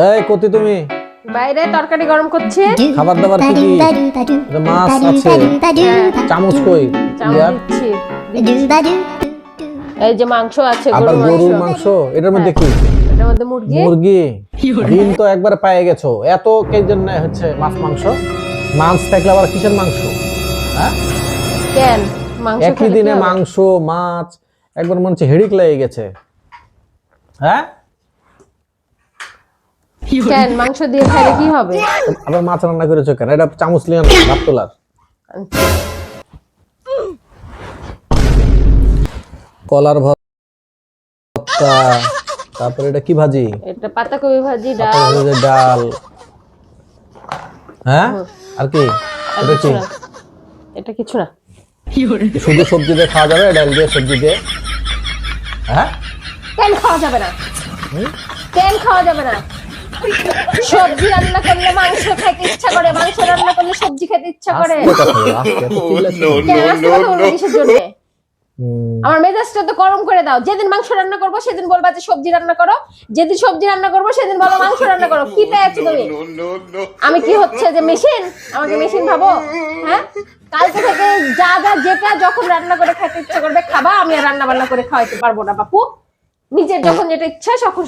এই কতি তুমি বাইরে তরকারি গরম করছে। খাবার দাবার কি কি? এটা মাছ আছে, চামচ কই? ইয়ার দিচ্ছি। এই যে মাংস আছে, আবার গরুর গরুর মাংস। মাংস, এটার মধ্যে কি? এটার মধ্যে মুরগি। মুরগি। ডিম তো একবার পেয়ে গেছো, এত কে জন্য হচ্ছে মাছ মাংস? মাছ থাকলে আবার কিসের মাংস? হ্যাঁ, কেন মাংস একই খেলে কি দিনে হবে? মাংস মাছ একবার মনে হচ্ছে হেডিক লেগে গেছে। হ্যাঁ, কেন মাংস দিয়ে খেলে কি হবে? আবার মাছ রান্না করেছো কেন? এটা চামচ লিয়ে না, ভাত তোলার। কলার ভর্তা, তারপরে এটা কি ভাজি? এটা পাতাকপি ভাজি, ডাল। তারপরে হচ্ছে ডাল। হ্যাঁ, আর কি? আর এটা কিছু কি? না, এটা কিছু না। শুধু সবজি দিয়ে খাওয়া যাবে? ডাল দিয়ে সবজি দিয়ে? হ্যাঁ, কেন খাওয়া যাবে না? কেন খাওয়া যাবে না? সবজি রান্না করলে মাংস খেতে ইচ্ছা করে, মাংস রান্না করলে সবজি খেতে ইচ্ছা করে। আস্তে কথা বলো, আস্তে, এত চিল্লাচ্ছো কেন? কেন আস্তে কথা বলবো কিসের জন্য? হুম, আমার মেজাজটা তো গরম করে দাও। যেদিন মাংস রান্না করবো সেদিন বলবা যে সবজি রান্না করো, যেদিন সবজি রান্না করবো সেদিন বলো মাংস রান্না করো। কি পেয়েছো তুমি? আমি কি হচ্ছে যে মেশিন? আমাকে মেশিন ভাবো? হ্যাঁ, কালকে থেকে যা যা যেটা যখন রান্না করে খেতে ইচ্ছা করবে খাবা, আমি আর রান্না বান্না করে খাওয়াইতে পারবো না বাপু। নিজের যখন যেটা ইচ্ছা তখন